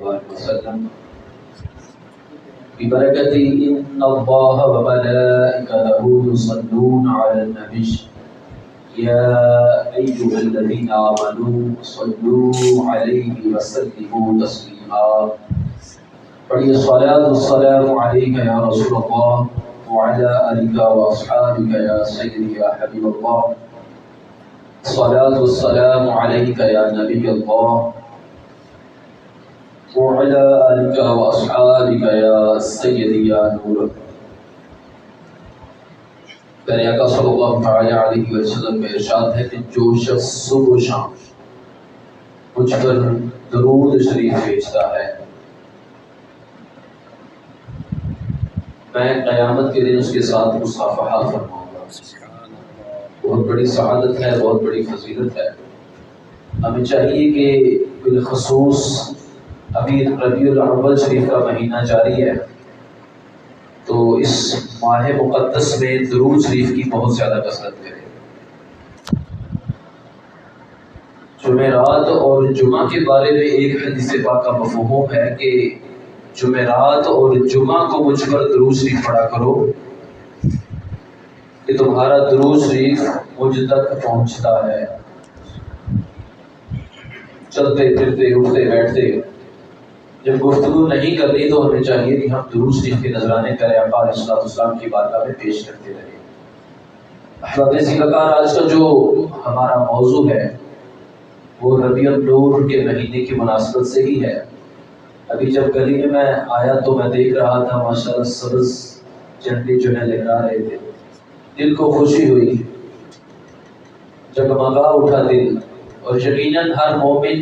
وبارك وسلم ببركة إن الله وملائكته يصلون على النبي يا أيها الذين آمنوا صلوا عليه وسلموا تسليما پڑھیے الصلاة والسلام عليك يا رسول الله وعلى آلك وأصحابك يا سيدي يا حبيب الله الصلاة والسلام عليك يا نبي الله وعلى آلك وأصحابك يا سيدي يا نور پیارے آقا صلی اللہ تعالی علیہ وسلم کا ارشاد ہے کہ جو شخص صبح و شام مجھ پر درود شریف بھیجتا ہے میں قیامت کے دن اس کے ساتھ مصافحہ فرماؤں گا۔ بہت بڑی سعادت ہے، بہت بڑی فضیلت ہے۔ ہمیں چاہیے کہ بالخصوص ابھی ربیع الاول شریف کا مہینہ جاری ہے، تو اس ماہ مقدس میں درود شریف کی بہت زیادہ کثرت کریں۔ جمعرات اور جمعہ کے بارے میں ایک حدیث پاک کا مفہوم ہے کہ جمعرات اور جمعہ کو مجھ پر درود شریف پڑھا کرو کہ تمہارا درود شریف مجھ تک پہنچتا ہے۔ چلتے پھرتے اٹھتے بیٹھتے جب گفتگو نہیں کرنی تو ہمیں چاہیے کہ ہم درود شریف کے نذرانے کریں، آقا علیہ الصلوۃ والسلام کی بارگاہ میں پیش کرتے رہیں۔ احباب ذکرگار، آج کا جو ہمارا موضوع ہے وہ ربیع النور کے مہینے کی مناسبت سے ہی ہے۔ ابھی جب گلی میں آیا تو میں دیکھ رہا تھا ماشاءاللہ سبز جھنڈے جو ہے لہرا رہے تھے، دل کو خوشی ہوئی، جگمگا اٹھا دل، اور یقیناً ہر مومن،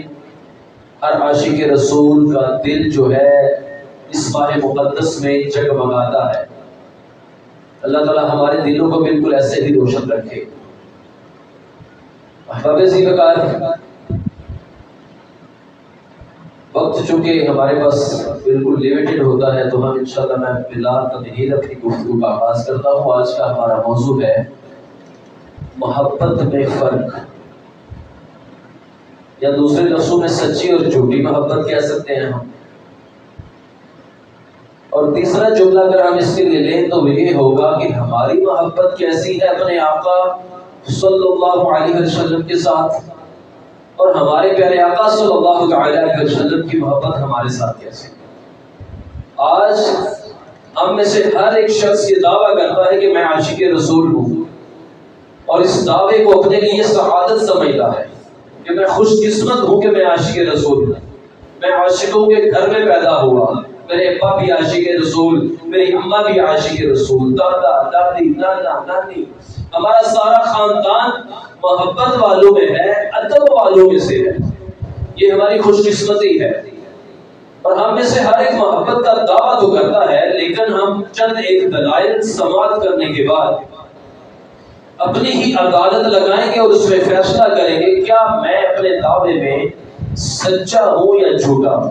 ہر عاشق رسول کا دل جو ہے اس ماہ مقدس میں جگمگاتا ہے۔ اللہ تعالی ہمارے دلوں کو بالکل ایسے ہی روشن رکھے۔ احباب ذکرگار، وقت چونکہ ہمارے پاس بالکل لیمیٹڈ ہوتا ہے تو ہم انشاءاللہ میں بلا تمہید اپنی گفتگو کا آغاز کرتا ہوں۔ آج کا ہمارا موضوع ہے محبت میں فرق، یا دوسرے لفظوں میں سچی اور جھوٹی محبت کہہ سکتے ہیں ہم۔ اور تیسرا جملہ اگر ہم اس کے لیے لیں تو یہ ہوگا کہ ہماری محبت کیسی ہے اپنے آقا صلی اللہ علیہ وسلم کے ساتھ، اور ہمارے پیارے آقا صلی اللہ تعالی علیہ وسلم کی محبت ہمارے ساتھ کیسی ہے۔ آج ہم میں سے ہر ایک شخص یہ دعویٰ کرتا ہے کہ میں عاشق رسول ہوں، اور اس دعوے کو اپنے لیے سعادت سمجھتا ہے کہ میں خوش قسمت ہوں کہ میں عاشق رسول ہوں، میں عاشقوں کے گھر میں پیدا ہوا، میرے ابا بھی عاشق رسول، میری اماں بھی عاشق رسول، دادا دادی نانا نانی، ہمارا سارا خاندان محبت والوں میں ہے، ادب والوں میں سے ہے۔ یہ ہماری خوش قسمتی ہے، اور ہم میں سے ہر ایک محبت کا دعویٰ تو کرتا ہے، لیکن ہم چند ایک دلائل سماعت کرنے کے بعد اپنی ہی عدالت لگائیں گے اور اس میں فیصلہ کریں گے کیا میں اپنے دعوے میں سچا ہوں یا جھوٹا ہوں۔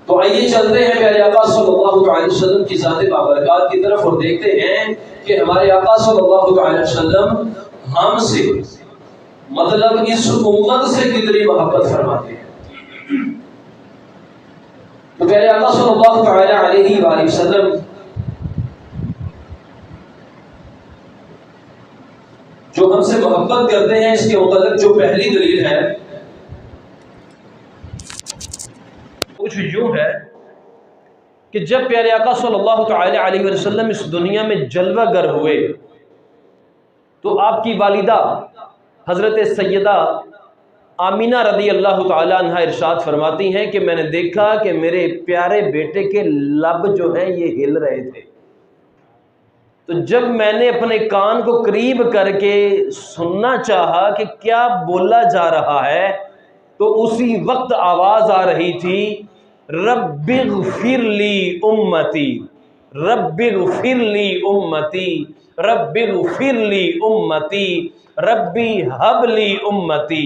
تو آئیے چلتے ہیں پیارے آقا صلی اللہ علیہ وسلم کی ذات بابرکات کی طرف اور دیکھتے ہیں کہ ہمارے آقا صلی اللہ علیہ وسلم ہم سے، مطلب اس امت سے کتنی محبت فرماتے ہیں۔ تو پیارے آقا صلی اللہ تعالی علیہ وآلہ وسلم جو ہم سے محبت کرتے ہیں، اس کے متعلق جو پہلی دلیل ہے کچھ یوں ہے کہ جب پیارے آقا صلی اللہ تعالی علیہ وسلم اس دنیا میں جلوہ گر ہوئے تو آپ کی والدہ حضرت سیدہ آمینہ رضی اللہ تعالی عنہا ارشاد فرماتی ہیں کہ میں نے دیکھا کہ میرے پیارے بیٹے کے لب جو ہیں یہ ہل رہے تھے، تو جب میں نے اپنے کان کو قریب کر کے سننا چاہا کہ کیا بولا جا رہا ہے، تو اسی وقت آواز آ رہی تھی، رب اغفر لی امتی، رب اغفر لی امتی، رب اغفر لی امتی، ربی حب لی امتی۔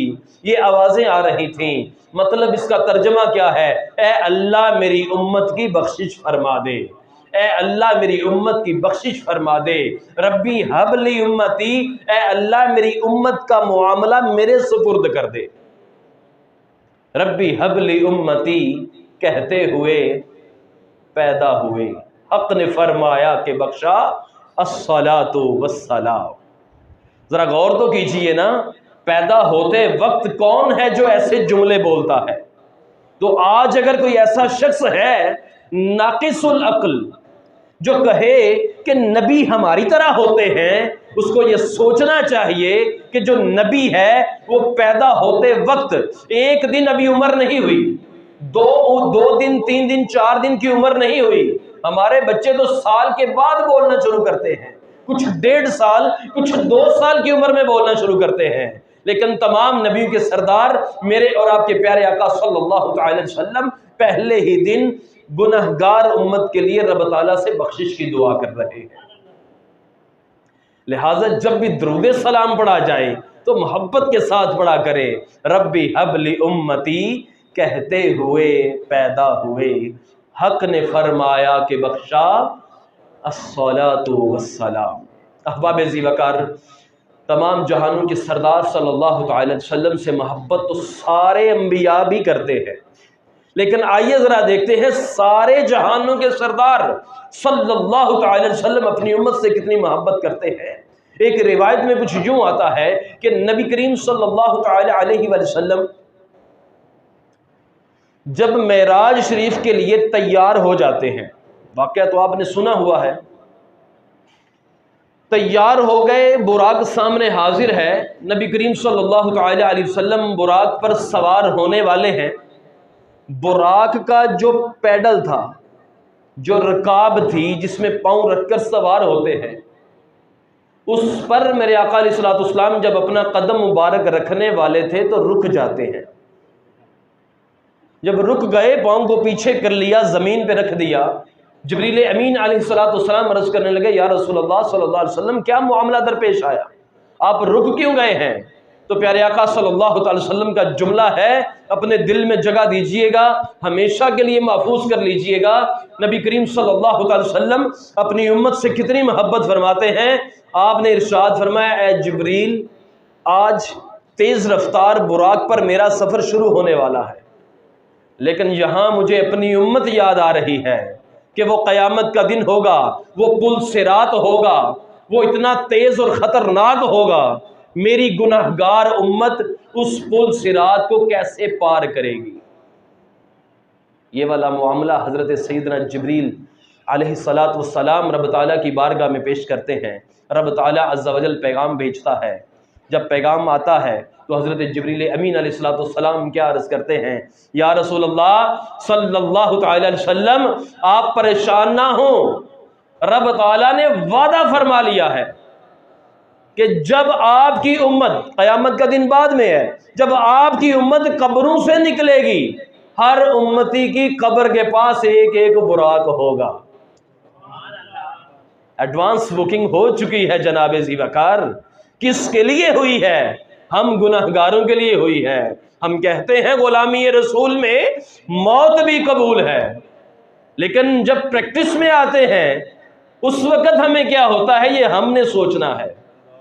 یہ آوازیں آ رہی تھیں۔ مطلب اس کا ترجمہ کیا ہے؟ اے اللہ میری امت کی بخشش فرما دے، اے اللہ میری امت کی بخشش فرما دے، ربی حب لی امتی، اے اللہ میری امت کا معاملہ میرے سپرد کر دے، ربی حب لی امتی کہتے ہوئے پیدا ہوئے۔ حق نے فرمایا کہ بخشا الصلاۃ والسلام۔ ذرا غور تو کیجئے نا، پیدا ہوتے وقت کون ہے جو ایسے جملے بولتا ہے؟ تو آج اگر کوئی ایسا شخص ہے ناقص العقل جو کہے کہ نبی ہماری طرح ہوتے ہیں، اس کو یہ سوچنا چاہیے کہ جو نبی ہے وہ پیدا ہوتے وقت ایک دن ابھی عمر نہیں ہوئی، دو دن، 3 دن، 4 دن کی عمر نہیں ہوئی۔ ہمارے بچے تو سال کے بعد بولنا شروع کرتے ہیں، کچھ 1.5 سال، کچھ 2 سال کی عمر میں بولنا شروع کرتے ہیں۔ لیکن تمام نبیوں کے سردار میرے اور آپ کے پیارے آقا صلی اللہ تعالی علیہ وسلم پہلے ہی دن گنہگار امت کے لیے رب تعالیٰ سے بخشش کی دعا کر رہے ہیں۔ لہٰذا جب بھی درود سلام پڑھا جائے تو محبت کے ساتھ پڑھا کرے، ربی حب لی امتی کہتے ہوئے پیدا ہوئے، حق نے فرمایا کہ بخشا الصلاۃ والسلام۔ احباب ذی وقار، تمام جہانوں کے سردار صلی اللہ تعالی وسلم سے محبت تو سارے انبیاء بھی کرتے ہیں، لیکن آئیے ذرا دیکھتے ہیں سارے جہانوں کے سردار صلی اللہ تعالی وسلم اپنی امت سے کتنی محبت کرتے ہیں۔ ایک روایت میں کچھ یوں آتا ہے کہ نبی کریم صلی اللہ تعالی علیہ وسلم جب معراج شریف کے لیے تیار ہو جاتے ہیں، واقعہ تو آپ نے سنا ہوا ہے، تیار ہو گئے، براق سامنے حاضر ہے، نبی کریم صلی اللہ تعالی علیہ وسلم براق پر سوار ہونے والے ہیں۔ براق کا جو پیڈل تھا، جو رکاب تھی جس میں پاؤں رکھ کر سوار ہوتے ہیں، اس پر میرے آقا علیہ الصلوۃ والسلام جب اپنا قدم مبارک رکھنے والے تھے تو رک جاتے ہیں۔ جب رک گئے، پاؤں کو پیچھے کر لیا، زمین پہ رکھ دیا، جبریل امین علیہ الصلوۃ والسلام عرض کرنے لگے، یا رسول اللہ صلی اللہ علیہ وسلم کیا معاملہ درپیش آیا، آپ رک کیوں گئے ہیں؟ تو پیارے آقا صلی اللہ تعالی وسلم کا جملہ ہے، اپنے دل میں جگہ دیجئے گا، ہمیشہ کے لیے محفوظ کر لیجئے گا، نبی کریم صلی اللہ تعالی وسلم اپنی امت سے کتنی محبت فرماتے ہیں۔ آپ نے ارشاد فرمایا، اے جبریل، آج تیز رفتار براق پر میرا سفر شروع ہونے والا ہے، لیکن یہاں مجھے اپنی امت یاد آ رہی ہے کہ وہ قیامت کا دن ہوگا، وہ پل صراط ہوگا، وہ اتنا تیز اور خطرناک ہوگا، میری گناہگار امت اس پل صراط کو کیسے پار کرے گی؟ یہ والا معاملہ حضرت سیدنا جبریل علیہ الصلاۃ والسلام رب تعالیٰ کی بارگاہ میں پیش کرتے ہیں۔ رب تعالیٰ عز و جل پیغام بھیجتا ہے، جب پیغام آتا ہے تو حضرت جبریل امین علیہ الصلوۃ والسلام کیا عرض کرتے ہیں، یا رسول اللہ صلی اللہ تعالی علیہ وسلم آپ پریشان نہ ہوں، رب تعالیٰ نے وعدہ فرما لیا ہے کہ جب آپ کی امت، قیامت کا دن بعد میں ہے، جب آپ کی امت قبروں سے نکلے گی، ہر امتی کی قبر کے پاس ایک ایک براق ہوگا۔ ایڈوانس بکنگ ہو چکی ہے جناب ذی وقار۔ کس کے لیے ہوئی ہے؟ ہم گناہگاروں کے لیے ہوئی ہے۔ ہم کہتے ہیں غلامی رسول میں موت بھی قبول ہے، لیکن جب پریکٹس میں آتے ہیں اس وقت ہمیں کیا ہوتا ہے یہ ہم نے سوچنا ہے۔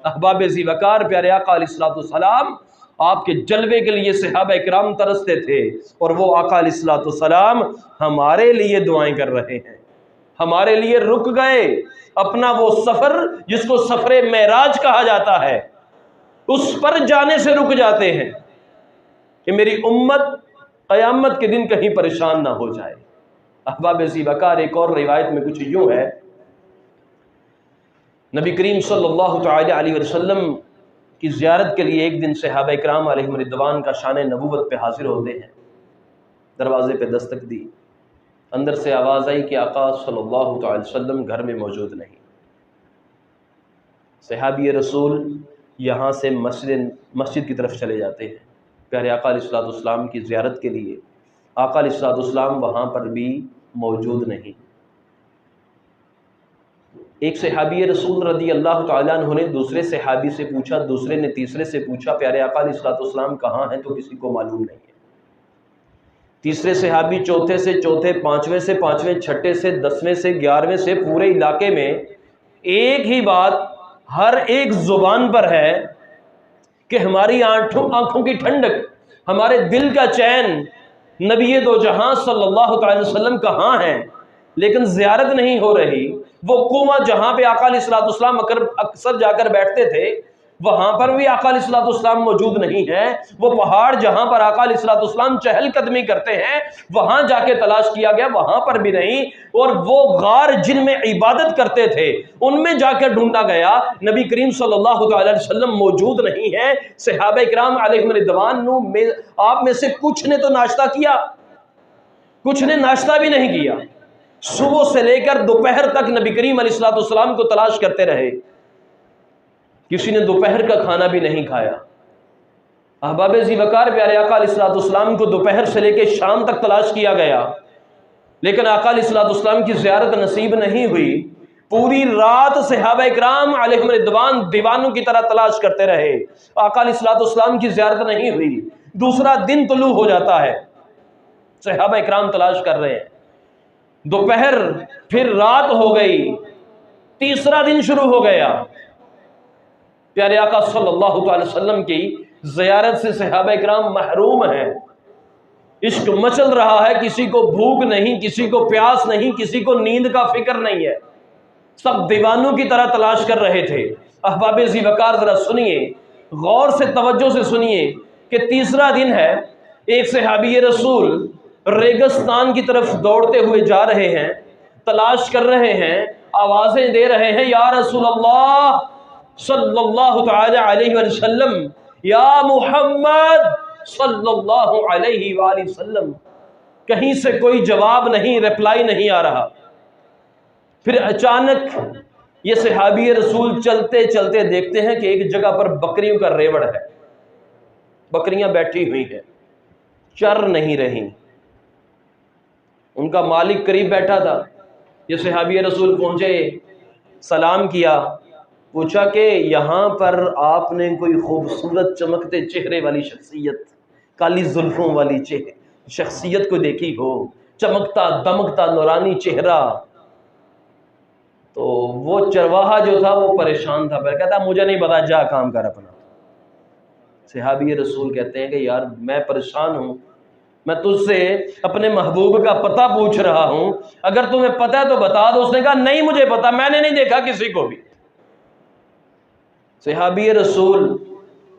احباب ذی وقار، پیارے آقا علیہ الصلوۃ والسلام آپ کے جلوے کے لیے صحابہ کرام ترستے تھے، اور وہ آقا علیہ الصلوۃ والسلام ہمارے لیے دعائیں کر رہے ہیں، ہمارے لیے رک گئے، اپنا وہ سفر جس کو سفر معراج کہا جاتا ہے اس پر جانے سے رک جاتے ہیں کہ میری امت قیامت کے دن کہیں پریشان نہ ہو جائے۔ احباب ذی وقار، ایک اور روایت میں کچھ یوں ہے، نبی کریم صلی اللہ تعالی علیہ وسلم کی زیارت کے لیے ایک دن صحابہ کرام علیہم رضوان کا شان نبوت پہ حاضر ہوتے ہیں۔ دروازے پہ دستک دی، اندر سے آواز آئی کہ آقا صلی اللہ تعالی وسلم گھر میں موجود نہیں۔ صحابی رسول یہاں سے مسجد کی طرف چلے جاتے ہیں پیارے آقا علیہ الصلوۃ والسلام کی زیارت کے لیے۔ آقا علیہ الصلوۃ والسلام وہاں پر بھی موجود نہیں۔ ایک صحابی رسول رضی اللہ تعالیٰ عنہ نے دوسرے صحابی سے پوچھا، دوسرے نے تیسرے سے پوچھا، پیارے آقا علیہ الصلوۃ والسلام کہاں ہیں؟ تو کسی کو معلوم نہیں ہے۔ تیسرے صحابی چوتھے سے چوتھے، پانچویں سے پانچویں، چھٹے سے 10ویں سے 11ویں سے پورے علاقے میں ایک ہی بات ہر ایک زبان پر ہے کہ ہماری آنکھوں کی ٹھنڈک، ہمارے دل کا چین نبی دو جہاں صلی اللہ تعالی وسلم کہاں ہیں لیکن زیارت نہیں ہو رہی؟ وہ کنواں جہاں پہ آقا علیہ الصلوۃ والسلام اکثر جا کر بیٹھتے تھے وہاں پر بھی آقا علیہ الصلوۃ والسلام موجود نہیں ہے۔ وہ پہاڑ جہاں پر آقا علیہ الصلوۃ والسلام چہل قدمی کرتے ہیں وہاں جا کے تلاش کیا گیا، وہاں پر بھی نہیں۔ اور وہ غار جن میں عبادت کرتے تھے ان میں جا کے ڈھونڈا گیا، نبی کریم صلی اللہ تعالی وسلم موجود نہیں ہے۔ صحابہ کرام علیہم رضوان آپ میں سے کچھ نے تو ناشتہ کیا، کچھ نے ناشتہ بھی نہیں کیا، صبح سے لے کر دوپہر تک نبی کریم علیہ الصلوۃ والسلام کو تلاش کرتے رہے، کسی نے دوپہر کا کھانا بھی نہیں کھایا۔ احباب ذی وقار پیارے آقا علیہ الصلوۃ والسلام کو دوپہر سے لے کے شام تک تلاش کیا گیا، لیکن آقا علیہ الصلوۃ والسلام کی زیارت نصیب نہیں ہوئی۔ پوری رات صحابہ اکرام علیہم رضوان دیوانوں کی طرح تلاش کرتے رہے، آقا علیہ الصلوۃ والسلام کی زیارت نہیں ہوئی۔ دوسرا دن طلوع ہو جاتا ہے، صحابہ اکرام تلاش کر رہے ہیں، دوپہر پھر رات ہو گئی، تیسرا دن شروع ہو گیا۔ پیارے آقا صلی اللہ علیہ وسلم کی زیارت سے صحابہ اکرام محروم ہیں۔ عشق مچل رہا ہے، کسی کو بھوک نہیں، کسی کو پیاس نہیں، کسی کو نیند کا فکر نہیں ہے، سب دیوانوں کی طرح تلاش کر رہے تھے۔ احباب ذی وقار ذرا سنیے، غور سے توجہ سے سنیے کہ تیسرا دن ہے، ایک صحابی رسول ریگستان کی طرف دوڑتے ہوئے جا رہے ہیں، تلاش کر رہے ہیں، آوازیں دے رہے ہیں، یا رسول اللہ صلی اللہ تعالی علیہ وسلم، یا محمد صلی اللہ علیہ وآلہ وسلم۔ کہیں سے کوئی جواب نہیں، ریپلائی نہیں آ رہا۔ پھر اچانک یہ صحابی رسول چلتے چلتے دیکھتے ہیں کہ ایک جگہ پر بکریوں کا ریوڑ ہے، بکریاں بیٹھی ہوئی ہیں، چر نہیں رہی، ان کا مالک قریب بیٹھا تھا۔ یہ صحابی رسول پہنچے، سلام کیا، پوچھا کہ یہاں پر آپ نے کوئی خوبصورت چمکتے چہرے والی شخصیت، کالی زلفوں والی شخصیت کو دیکھی ہو، چمکتا دمکتا نورانی چہرہ؟ تو وہ چرواہا جو تھا وہ پریشان تھا، پھر کہتا مجھے نہیں پتا، جا کام کر اپنا۔ صحابی رسول کہتے ہیں کہ یار میں پریشان ہوں، میں تجھ سے اپنے محبوب کا پتہ پوچھ رہا ہوں، اگر تمہیں پتہ ہے تو بتا دو۔ اس نے کہا نہیں مجھے پتا، میں نے نہیں دیکھا کسی کو بھی۔ صحابی رسول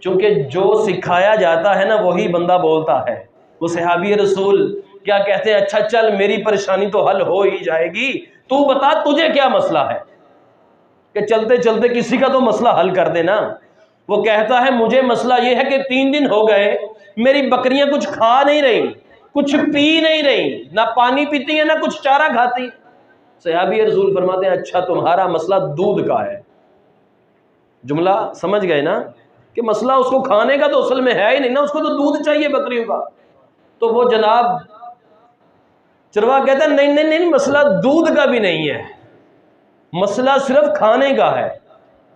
چونکہ جو سکھایا جاتا ہے نا وہی بندہ بولتا ہے، وہ صحابی رسول کیا کہتے ہیں، اچھا چل میری پریشانی تو حل ہو ہی جائے گی، تو بتا تجھے کیا مسئلہ ہے، کہ چلتے چلتے کسی کا تو مسئلہ حل کر دینا۔ وہ کہتا ہے مجھے مسئلہ یہ ہے کہ 3 دن ہو گئے میری بکریاں کچھ کھا نہیں رہی، کچھ پی نہیں رہی، نہ پانی پیتی ہیں نہ کچھ چارہ کھاتی۔ صحابی رسول فرماتے ہیں اچھا تمہارا مسئلہ دودھ کا ہے۔ جملہ سمجھ گئے نا، کہ مسئلہ اس کو کھانے کا تو اصل میں ہے ہی نہیں نا، اس کو تو دودھ چاہیے بکریوں کا۔ تو وہ جناب چرواہا کہتا ہے نہیں نہیں نہیں، مسئلہ دودھ کا بھی نہیں ہے، مسئلہ صرف کھانے کا ہے۔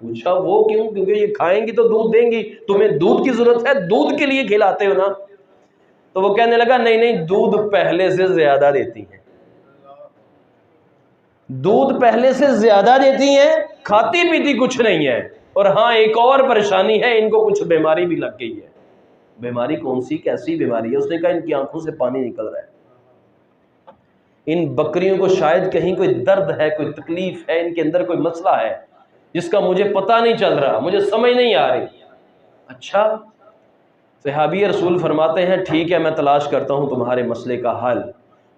پوچھا وہ کیوں؟ کیونکہ یہ کھائیں گی تو دودھ دیں گی، تمہیں دودھ کی ضرورت ہے، دودھ کے لیے کھلاتے ہو نا۔ تو وہ کہنے لگا نہیں نہیں، دودھ پہلے سے زیادہ دیتی ہیں، دودھ پہلے سے زیادہ دیتی ہیں، کھاتی پیتی کچھ نہیں ہے، اور ہاں ایک اور پریشانی ہے، ان کو کچھ بیماری بھی لگ گئی ہے۔ بیماری کون سی، کیسی بیماری ہے؟ اس نے کہا ان کی آنکھوں سے پانی نکل رہا ہے، ان بکریوں کو شاید کہیں کوئی درد ہے، کوئی تکلیف ہے، ان کے اندر کوئی مسئلہ ہے جس کا مجھے پتہ نہیں چل رہا، مجھے سمجھ نہیں آ رہی۔ اچھا، صحابی رسول فرماتے ہیں ٹھیک ہے میں تلاش کرتا ہوں تمہارے مسئلے کا حل۔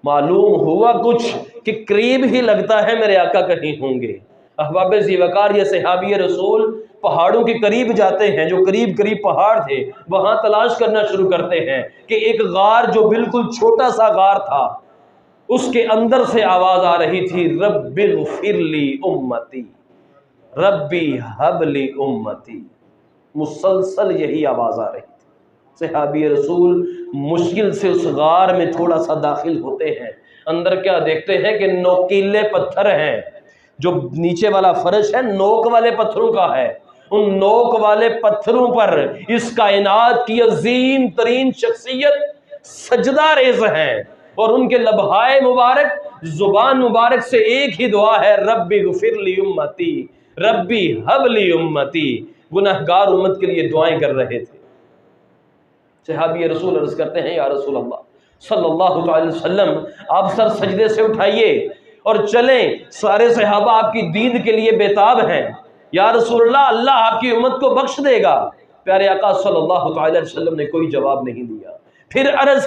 معلوم ہوا کچھ کہ قریب ہی لگتا ہے میرے آقا کہیں ہوں گے۔ احباب ذی وقار یہ صحابی رسول پہاڑوں کے قریب جاتے ہیں، جو قریب قریب پہاڑ تھے وہاں تلاش کرنا شروع کرتے ہیں کہ ایک غار جو بالکل چھوٹا سا غار تھا اس کے اندر سے آواز آ رہی تھی رب اغفر لی امتی، ربی حب لی امتی، مسلسل یہی آواز آ رہی تھی۔ صحابی رسول مشکل سے اس غار میں تھوڑا سا داخل ہوتے ہیں، اندر کیا دیکھتے ہیں کہ نوکیلے پتھر ہیں، جو نیچے والا فرش ہے نوک والے پتھروں کا ہے، ان نوک والے پتھروں پر اس کائنات کی عظیم ترین شخصیت سجدہ ریز ہیں، اور ان کے لبہائے مبارک، زبان مبارک سے ایک ہی دعا ہے ربی اغفر لی امتی، ربی حب لی امتی۔ گناہگار امت کے لیے دعائیں کر رہے تھے۔ صحابی رسول عرض کرتے ہیں یا رسول اللہ صلی اللہ تعالی وسلم آپ سر سجدے سے اٹھائیے اور چلیں، سارے صحابہ آپ کی دید کے لیے بےتاب ہیں، یا رسول اللہ اللہ آپ کی امت کو بخش دے گا۔ پیارے آقا صلی اللہ تعالی وسلم نے کوئی جواب نہیں دیا، پھر عرض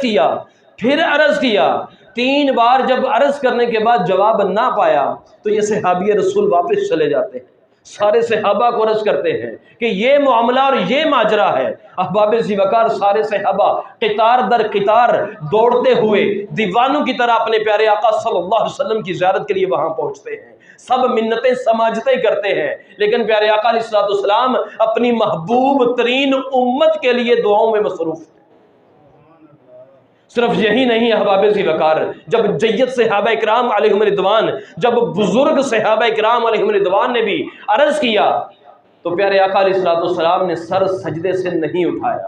کیا 3 بار جب عرض کرنے کے بعد جواب نہ پایا تو یہ صحابی رسول واپس چلے جاتے ہیں، سارے صحابہ کو عرض کرتے ہیں کہ یہ معاملہ اور یہ ماجرا ہے۔ احباب ذی وقار سارے صحابہ قطار در قطار دوڑتے ہوئے دیوانوں کی طرح اپنے پیارے آقا صلی اللہ علیہ وسلم کی زیارت کے لیے وہاں پہنچتے ہیں، سب منتیں سماجتیں کرتے ہیں، لیکن پیارے آقا علیہ السلام اپنی محبوب ترین امت کے لیے دعاؤں میں مصروف ہیں۔ صرف یہی نہیں احباب ذی وقار، جب جید صحابہ اکرام علیہم رضوان، جب بزرگ صحابہ اکرام علیہم رضوان نے بھی عرض کیا تو پیارے آقا علیہ السلام نے سر سجدے سے نہیں اٹھایا۔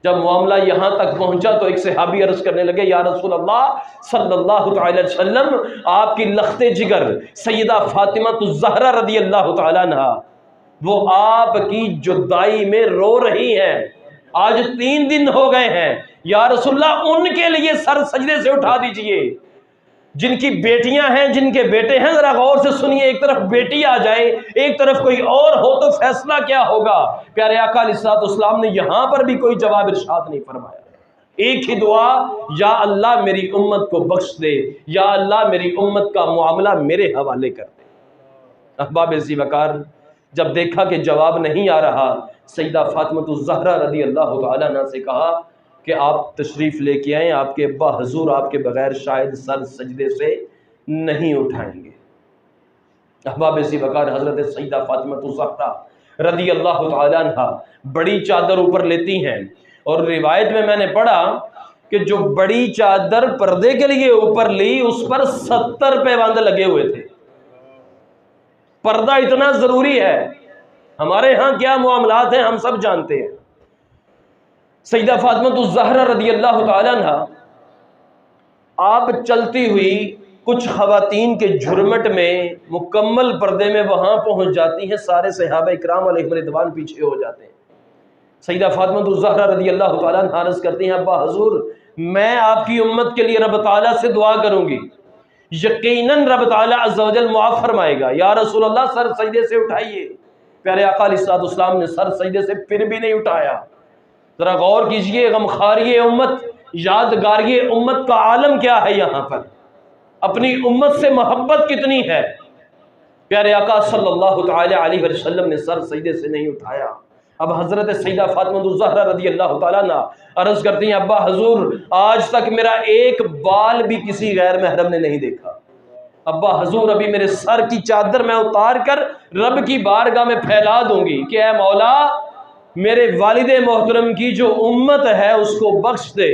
جب معاملہ یہاں تک پہنچا تو ایک صحابی عرض کرنے لگے، یا رسول اللہ صلی اللہ تعالی وسلم، آپ کی لخت جگر سیدہ فاطمہ الزہرا رضی اللہ تعالیٰ عنہا وہ آپ کی جدائی میں رو رہی ہیں، آج 3 دن ہو گئے ہیں، یا رسول اللہ ان کے لیے سر سجدے سے اٹھا دیجئے، جن کی بیٹیاں ہیں، جن کے بیٹے ہیں، ذرا غور سے سنیے، ایک طرف بیٹی آ جائے ایک طرف کوئی اور ہو تو فیصلہ کیا ہوگا۔ پیارے آقا علیہ السلام نے یہاں پر بھی کوئی جواب ارشاد نہیں فرمایا، ایک ہی دعا، یا اللہ میری امت کو بخش دے، یا اللہ میری امت کا معاملہ میرے حوالے کر دے۔ احباب ذی وقار جب دیکھا کہ جواب نہیں آ رہا، سیدہ فاطمہ الزہرا رضی اللہ تعالیٰ عنہ سے کہا کہ آپ تشریف لے کے آئیں، آپ کے ابا حضور آپ کے بغیر شاید سر سجدے سے نہیں اٹھائیں گے۔ احباب ذی وقار حضرت سیدہ فاطمہ الزہرا رضی اللہ تعالیٰ عنہ بڑی چادر اوپر لیتی ہیں، اور روایت میں نے پڑھا کہ جو بڑی چادر پردے کے لیے اوپر لی اس پر 70 پیوند لگے ہوئے تھے۔ پردہ اتنا ضروری ہے، ہمارے ہاں کیا معاملات ہیں ہم سب جانتے ہیں۔ سیدہ فاطمہ الزہرا رضی اللہ تعالیٰ عنہ آپ چلتی ہوئی کچھ خواتین کے جھرمٹ میں مکمل پردے میں وہاں پہنچ جاتی ہیں، سارے صحابہ اکرام علیہم رضوان پیچھے ہو جاتے ہیں۔ سیدہ فاطمہ الزہرا رضی اللہ تعالیٰ عنہ عرض کرتی ہیں، ابا حضور میں آپ کی امت کے لیے رب تعالیٰ سے دعا کروں گی، یقیناً رب تعالیٰ عز و جل معاف فرمائے گا، یا رسول اللہ سر سجدے سے اٹھائیے۔ پیارے آقا علیہ السلام نے سر سجدے سے پھر بھی نہیں اٹھایا۔ ذرا غور کیجئے، غمخاری امت، یادگاری امت کا عالم کیا ہے یہاں پر، اپنی امت سے محبت کتنی ہے۔ پیارے آقا صلی اللہ تعالی علیہ وسلم نے سر سجدے سے نہیں اٹھایا۔ اب حضرت سیدہ فاطمہ الزہرا رضی اللہ تعالیٰ عنہ عرض کرتی ہیں، ابا حضور آج تک میرا ایک بال بھی کسی غیر محرم نے نہیں دیکھا، ابا حضور ابھی میرے سر کی چادر میں اتار کر رب کی بارگاہ میں پھیلا دوں گی کہ اے مولا میرے والد محترم کی جو امت ہے اس کو بخش دے۔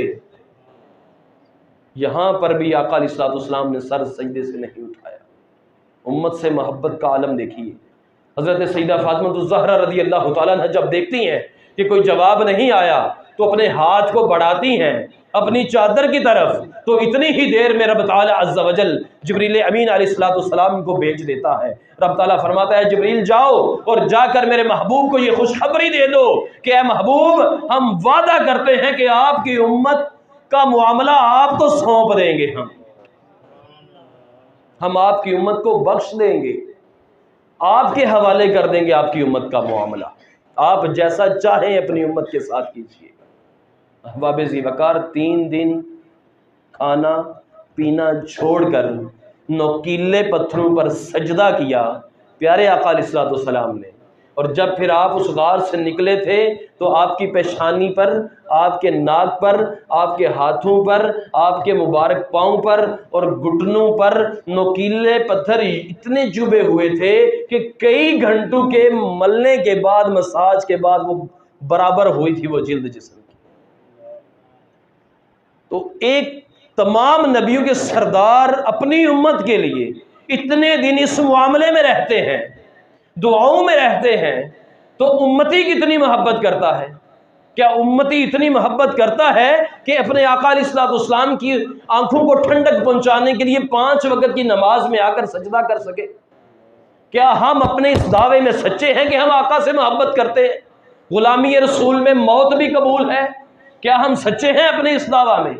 یہاں پر بھی آقا علیہ السلام نے سر سجدے سے نہیں اٹھایا۔ امت سے محبت کا عالم دیکھیے۔ حضرت سیدہ فاطمہ الزہرا رضی اللہ تعالیٰ عنہ جب دیکھتی ہیں کہ کوئی جواب نہیں آیا تو اپنے ہاتھ کو بڑھاتی ہیں اپنی چادر کی طرف، تو اتنی ہی دیر میں رب تعالیٰ عز و جل جبریل امین علیہ السلام کو بھیج دیتا ہے۔ رب تعالیٰ فرماتا ہے، جبریل جاؤ اور جا کر میرے محبوب کو یہ خوشخبری دے دو کہ اے محبوب ہم وعدہ کرتے ہیں کہ آپ کی امت کا معاملہ آپ کو سونپ دیں گے، ہم آپ کی امت کو بخش دیں گے، آپ کے حوالے کر دیں گے آپ کی امت کا معاملہ، آپ جیسا چاہیں اپنی امت کے ساتھ کیجیے۔ احباب ذی وقار 3 دن کھانا پینا چھوڑ کر نوکیلے پتھروں پر سجدہ کیا پیارے آقا علیہ السلام نے، اور جب پھر آپ اس غار سے نکلے تھے تو آپ کی پیشانی پر، آپ کے ناک پر، آپ کے ہاتھوں پر، آپ کے مبارک پاؤں پر اور گھٹنوں پر نوکیلے پتھر اتنے چبھے ہوئے تھے کہ کئی گھنٹوں کے ملنے کے بعد، مساج کے بعد وہ برابر ہوئی تھی وہ جلد جسم کی۔ تو ایک تمام نبیوں کے سردار اپنی امت کے لیے اتنے دن اس معاملے میں رہتے ہیں، دعاؤں میں رہتے ہیں، تو امتی کتنی محبت کرتا ہے؟ کیا امتی اتنی محبت کرتا ہے کہ اپنے آقا علیہ السلام کی آنکھوں کو ٹھنڈک پہنچانے کے لیے 5 وقت کی نماز میں آ کر سجدہ کر سکے؟ کیا ہم اپنے اس دعوے میں سچے ہیں کہ ہم آقا سے محبت کرتے ہیں؟ غلامی رسول میں موت بھی قبول ہے، کیا ہم سچے ہیں اپنے اس دعویٰ میں؟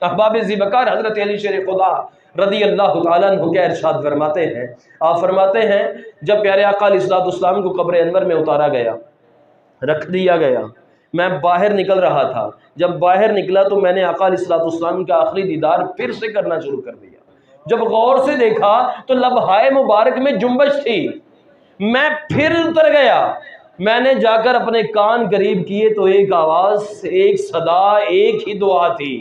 احباب ذیبکار حضرت علی شیر خدا رضی اللہ تعالیٰ عنہ کے ارشاد فرماتے ہیں، آپ فرماتے ہیں جب پیارے آقا علیہ الصلوۃ والسلام کو قبر انور میں اتارا گیا، رکھ دیا گیا، میں باہر نکل رہا تھا، جب باہر نکلا تو میں نے آقا علیہ الصلوۃ والسلام کا آخری دیدار پھر سے کرنا شروع کر دیا۔ جب غور سے دیکھا تو لبہائے مبارک میں جنبش تھی، میں پھر اتر گیا، میں نے جا کر اپنے کان قریب کیے تو ایک آواز، ایک صدا، ایک ہی دعا تھی،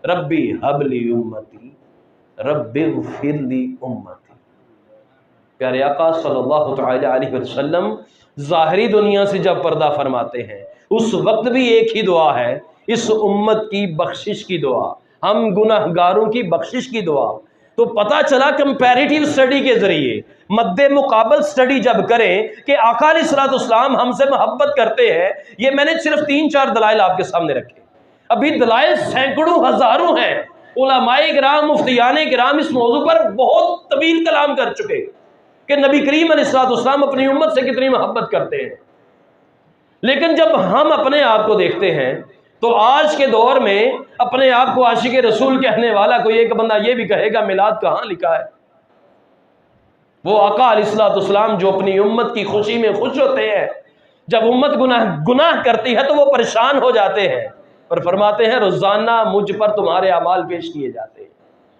ربی ہب لی امتی، رب اغفر لی امتی۔ پیارے آقا صلی اللہ تعالی علیہ وسلم ظاہری دنیا سے جب پردہ فرماتے ہیں اس وقت بھی ایک ہی دعا ہے، اس امت کی بخشش کی دعا، ہم گناہ گاروں کی بخشش کی دعا۔ تو پتہ چلا کمپیریٹیو سٹڈی کے ذریعے، مد مقابل سٹڈی جب کریں کہ آقا علیہ الصلوۃ والسلام ہم سے محبت کرتے ہیں، یہ میں نے صرف 3-4 دلائل آپ کے سامنے رکھے، ابھی دلائل سینکڑوں ہزاروں ہیں۔ علماء کرام، مفتیان کرام اس موضوع پر بہت طویل کلام کر چکے کہ نبی کریم علیہ الصلوۃ والسلام اپنی امت سے کتنی محبت کرتے ہیں، لیکن جب ہم اپنے آپ کو دیکھتے ہیں تو آج کے دور میں اپنے آپ کو عاشق رسول کہنے والا کوئی ایک بندہ یہ بھی کہے گا میلاد کہاں لکھا ہے؟ وہ آقا علیہ الصلوۃ والسلام جو اپنی امت کی خوشی میں خوش ہوتے ہیں، جب امت گناہ کرتی ہے تو وہ پریشان ہو جاتے ہیں اور فرماتے ہیں روزانہ مجھ پر تمہارے اعمال پیش کیے جاتے ہیں،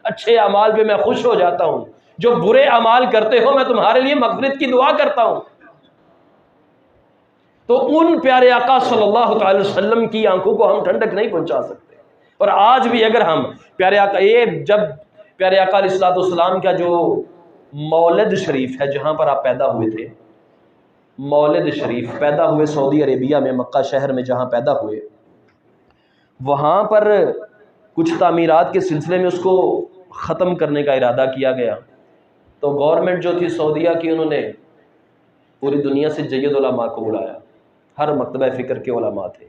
اچھے اعمال پہ میں خوش ہو جاتا ہوں، جو برے اعمال کرتے ہو میں تمہارے لیے مغفرت کی دعا کرتا ہوں۔ تو ان پیارے آقا صلی اللہ تعالی وسلم کی آنکھوں کو ہم ٹھنڈک نہیں پہنچا سکتے۔ اور آج بھی اگر ہم پیارے آقا، جب پیارے آقا علیہ الصلوۃ والسلام کا جو مولد شریف ہے جہاں پر آپ پیدا ہوئے تھے، مولد شریف پیدا ہوئے سعودی عربیہ میں، مکہ شہر میں جہاں پیدا ہوئے، وہاں پر کچھ تعمیرات کے سلسلے میں اس کو ختم کرنے کا ارادہ کیا گیا، تو گورنمنٹ جو تھی سعودیہ کی، انہوں نے پوری دنیا سے جید علماء کو بلایا، ہر مکتبہ فکر کے علماء تھے،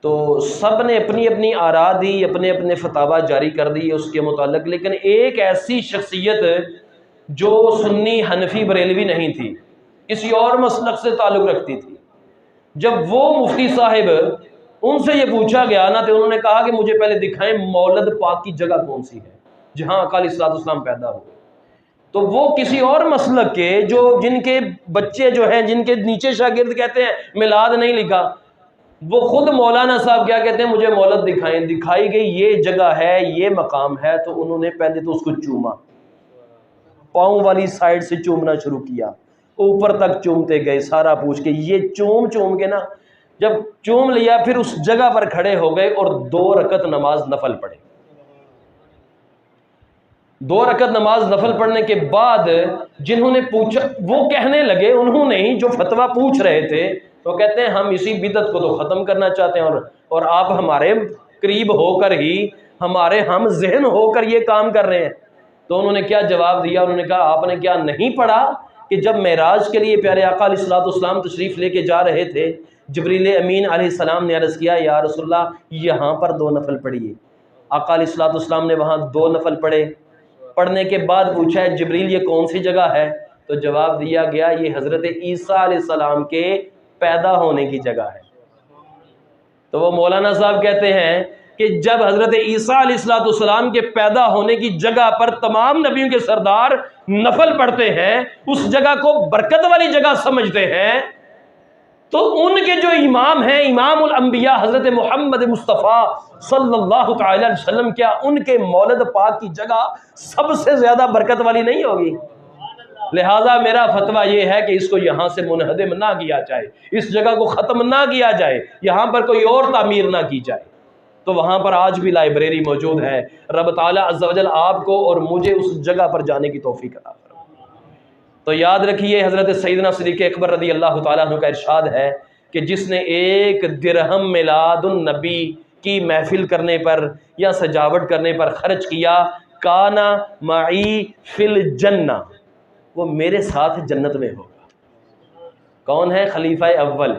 تو سب نے اپنی اپنی آراء دی، اپنے اپنے فتاوی جاری کر دی اس کے متعلق، لیکن ایک ایسی شخصیت جو سنی حنفی بریلوی نہیں تھی، کسی اور مسلک سے تعلق رکھتی تھی، جب وہ مفتی صاحب ان سے یہ پوچھا گیا نا تو انہوں نے کہا کہ مجھے پہلے دکھائیں مولد پاک کی جگہ کون سی ہے جہاں آقا علیہ الصلوۃ والسلام پیدا ہوئے۔ تو وہ کسی اور مسلک کے جن کے بچے جو ہیں، جن کے نیچے شاگرد کہتے ہیں میلاد نہیں لکھا، وہ خود مولانا صاحب کیا کہتے ہیں مجھے مولد دکھائیں، دکھائی گئی یہ جگہ ہے، یہ مقام ہے، تو انہوں نے پہلے تو اس کو چوما، پاؤں والی سائڈ سے چومنا شروع کیا، اوپر تک چومتے گئے، سارا پوچھ کے یہ چوم کے نا جب چوم لیا پھر اس جگہ پر کھڑے ہو گئے اور 2 رکعت نماز نفل پڑھے۔ 2 رکعت نماز نفل پڑھنے کے بعد جنہوں نے پوچھا، وہ کہنے لگے، انہوں نے جو فتویٰ پوچھ رہے تھے، تو کہتے ہیں ہم اسی بدعت کو تو ختم کرنا چاہتے ہیں، اور آپ ہمارے قریب ہو کر ہی، ہمارے ہم ذہن ہو کر یہ کام کر رہے ہیں۔ تو انہوں نے کیا جواب دیا؟ انہوں نے کہا آپ نے کیا نہیں پڑھا کہ جب معراج کے لیے پیارے آقا علیہ الصلوۃ والسلام تشریف لے کے جا رہے تھے، جبریل امین علیہ السلام نے عرض کیا یا رسول اللہ یہاں پر 2 نفل پڑھیے، آقا علیہ الصلوۃ والسلام نے وہاں 2 نفل پڑھے، پڑھنے کے بعد پوچھا ہے جبریل یہ کون سی جگہ ہے؟ تو جواب دیا گیا یہ حضرت عیسیٰ علیہ السلام کے پیدا ہونے کی جگہ ہے۔ تو وہ مولانا صاحب کہتے ہیں کہ جب حضرت عیسیٰ علیہ السلام کے پیدا ہونے کی جگہ پر تمام نبیوں کے سردار نفل پڑھتے ہیں، اس جگہ کو برکت والی جگہ سمجھتے ہیں، تو ان کے جو امام ہیں، امام الانبیاء حضرت محمد مصطفیٰ صلی اللہ تعالی علیہ وسلم، کیا ان کے مولد پاک کی جگہ سب سے زیادہ برکت والی نہیں ہوگی؟ لہٰذا میرا فتویٰ یہ ہے کہ اس کو یہاں سے منہدم نہ کیا جائے، اس جگہ کو ختم نہ کیا جائے، یہاں پر کوئی اور تعمیر نہ کی جائے۔ تو وہاں پر آج بھی لائبریری موجود ہے، رب تعالیٰ عز و جل آپ کو اور مجھے اس جگہ پر جانے کی توفیق عطا فرمائے۔ تو یاد رکھیے حضرت سیدنا صدیق اکبر رضی اللہ تعالیٰ عنہ کا ارشاد ہے کہ جس نے 1 درہم میلاد النبی کی محفل کرنے پر یا سجاوٹ کرنے پر خرچ کیا، کانا معی فی الجنہ، وہ میرے ساتھ جنت میں ہوگا۔ کون ہے؟ خلیفہ اول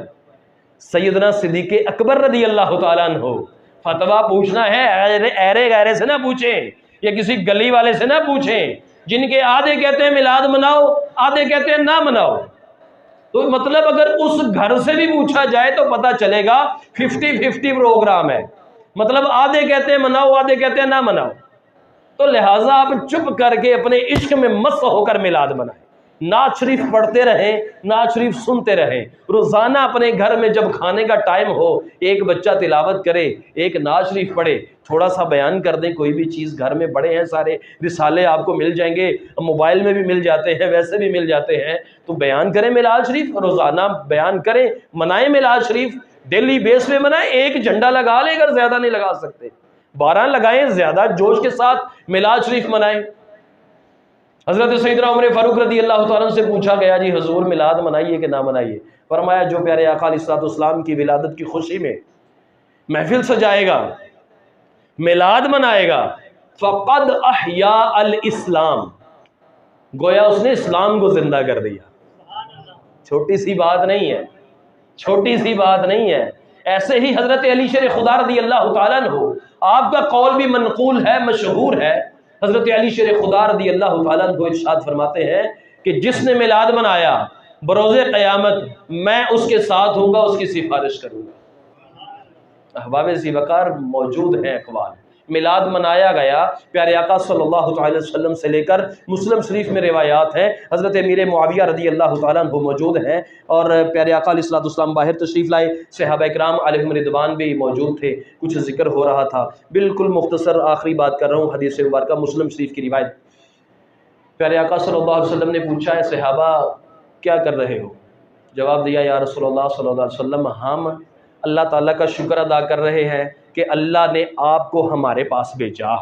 سیدنا صدیق اکبر رضی اللہ تعالیٰ عنہ۔ فتویٰ پوچھنا ہے ایرے غیرے سے نہ پوچھیں، یا کسی گلی والے سے نہ پوچھیں، جن کے آدھے کہتے ہیں میلاد مناؤ، آدھے کہتے ہیں نہ مناؤ۔ تو مطلب اگر اس گھر سے بھی پوچھا جائے تو پتہ چلے گا 50-50 پروگرام ہے۔ مطلب آدھے کہتے ہیں مناؤ، آدھے کہتے ہیں نہ مناؤ، تو لہٰذا آپ چپ کر کے اپنے عشق میں مست ہو کر میلاد منائیں، نعت شریف پڑھتے رہیں، نعت شریف سنتے رہیں، روزانہ اپنے گھر میں جب کھانے کا ٹائم ہو ایک بچہ تلاوت کرے، ایک نعت شریف پڑھے، تھوڑا سا بیان کر دیں کوئی بھی چیز، گھر میں بڑے ہیں سارے، رسالے آپ کو مل جائیں گے، موبائل میں بھی مل جاتے ہیں، ویسے بھی مل جاتے ہیں، تو بیان کریں میلاد شریف، روزانہ بیان کریں، منائیں میلاد شریف، ڈیلی بیس پہ منائیں، ایک جھنڈا لگا لیں اگر زیادہ نہیں لگا سکتے، 12 لگائیں، زیادہ جوش کے ساتھ میلاد شریف منائیں۔ حضرت سیدنا عمر فاروق رضی اللہ تعالیٰ عنہ سے پوچھا گیا جی حضور میلاد منائیے کہ نہ منائیے؟ فرمایا جو پیارے آقا علیہ الصلوۃ والسلام کی ولادت کی خوشی میں محفل سجائے گا، میلاد منائے گا، فقد احیا الاسلام، گویا اس نے اسلام کو زندہ کر دیا۔ چھوٹی سی بات نہیں ہے، چھوٹی سی بات نہیں ہے۔ ایسے ہی حضرت علی شیر خدا رضی اللہ تعالیٰ عنہ، آپ کا قول بھی منقول ہے، مشہور ہے، حضرت علی شیر خدا رضی اللہ تعالیٰ عنہ ارشاد فرماتے ہیں کہ جس نے میلاد منایا بروز قیامت میں اس کے ساتھ ہوں گا، اس کی سفارش کروں گا۔ احباب ذی وقار موجود ہیں اقوال، میلاد منایا گیا، پیارے آقا صلی اللہ تعالی وسلم سے لے کر مسلم شریف میں روایات ہیں، حضرت امیر معاویہ رضی اللہ تعالیٰ عنہ موجود ہیں، اور پیارے آقا علیہ الصلوۃ والسلام باہر تشریف لائے، صحابہ کرام علیہم رضوان بھی موجود تھے، کچھ ذکر ہو رہا تھا۔ بالکل مختصر آخری بات کر رہا ہوں، حدیث مبارکہ مسلم شریف کی روایت، پیارے آقا صلی اللہ علیہ وسلم نے پوچھا ہے صحابہ کیا کر رہے ہو؟ جواب دیا یا رسول اللہ صلی اللہ علیہ وسلم ہم اللہ تعالیٰ کا شکر ادا کر رہے ہیں کہ اللہ نے آپ کو ہمارے پاس بھیجا۔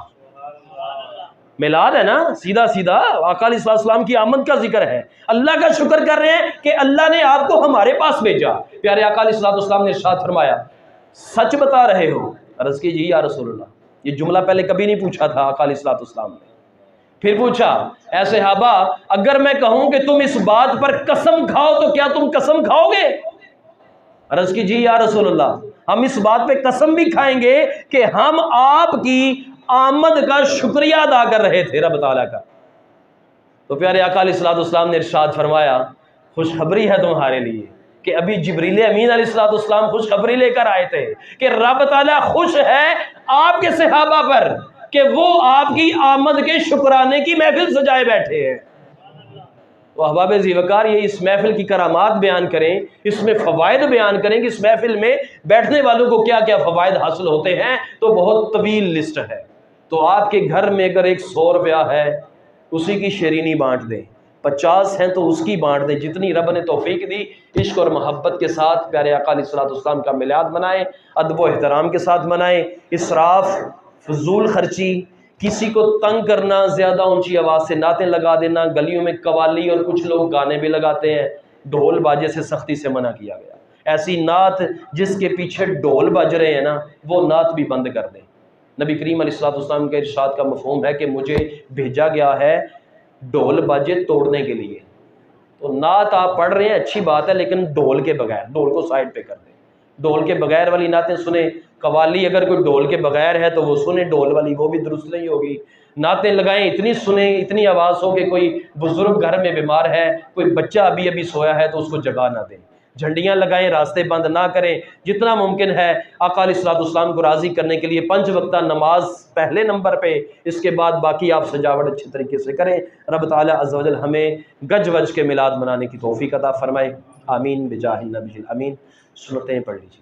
میلاد ہے نا، سیدھا سیدھا آقا علیہ السلام کی آمد کا ذکر ہے، اللہ کا شکر کر رہے ہیں کہ اللہ نے آپ کو ہمارے پاس بھیجا۔ پیارے آقا علیہ السلام نے ارشاد فرمایا سچ بتا رہے ہو؟ عرض کی جی یا رسول اللہ۔ یہ جملہ پہلے کبھی نہیں پوچھا تھا آقا علیہ السلام نے۔ پھر پوچھا اے صحابہ اگر میں کہوں کہ تم اس بات پر قسم کھاؤ تو کیا تم قسم کھاؤ گے؟ عرض کی جی یا رسول اللہ، ہم اس بات پہ قسم بھی کھائیں گے کہ ہم آپ کی آمد کا شکریہ ادا کر رہے تھے رب تعالیٰ کا۔ تو پیارے آقا علیہ السلام نے ارشاد فرمایا خوشخبری ہے تمہارے لیے کہ ابھی جبریل امین علیہ السلام خوشخبری لے کر آئے تھے کہ رب تعالیٰ خوش ہے آپ کے صحابہ پر کہ وہ آپ کی آمد کے شکرانے کی محفل سجائے بیٹھے ہیں۔ تو احباب ذی وقار یہ اس محفل کی کرامات بیان کریں، اس میں فوائد بیان کریں کہ اس محفل میں بیٹھنے والوں کو کیا کیا فوائد حاصل ہوتے ہیں، تو بہت طویل لسٹ ہے۔ تو آپ کے گھر میں اگر 100 روپیہ ہے اسی کی شیرینی بانٹ دیں، 50 ہیں تو اس کی بانٹ دیں، جتنی رب نے توفیق دی عشق اور محبت کے ساتھ پیارے آقا علیہ السلام کا میلاد منائیں، ادب و احترام کے ساتھ منائیں۔ اسراف، فضول خرچی، کسی کو تنگ کرنا، زیادہ اونچی آواز سے نعتیں لگا دینا، گلیوں میں قوالی اور کچھ لوگ گانے بھی لگاتے ہیں، ڈھول باجے سے سختی سے منع کیا گیا۔ ایسی نعت جس کے پیچھے ڈھول بج رہے ہیں نا وہ نعت بھی بند کر دیں۔ نبی کریم علیہ السلام کے ارشاد کا مفہوم ہے کہ مجھے بھیجا گیا ہے ڈھول باجے توڑنے کے لیے۔ تو نعت آپ پڑھ رہے ہیں اچھی بات ہے، لیکن ڈھول کے بغیر، ڈھول کو سائڈ پہ کر دیں، ڈھول کے بغیر والی نعتیں سنیں۔ قوالی اگر کوئی ڈھول کے بغیر ہے تو وہ سنیں، ڈھول والی وہ بھی درست نہیں ہوگی۔ نعتیں لگائیں اتنی سنیں، اتنی آواز ہو کہ کوئی بزرگ گھر میں بیمار ہے، کوئی بچہ ابھی سویا ہے تو اس کو جگا نہ دیں۔ جھنڈیاں لگائیں، راستے بند نہ کریں، جتنا ممکن ہے آقا علیہ السلام کو راضی کرنے کے لیے 5 وقتہ نماز پہلے نمبر پہ، اس کے بعد باقی آپ سجاوٹ اچھی طریقے سے کریں۔ رب تعالیٰ عز و جل ہمیں گج وج کے میلاد منانے کی توفیق عطا فرمائے، آمین بجاہ النبی الامین۔ سنتیں پڑھ لیجیے۔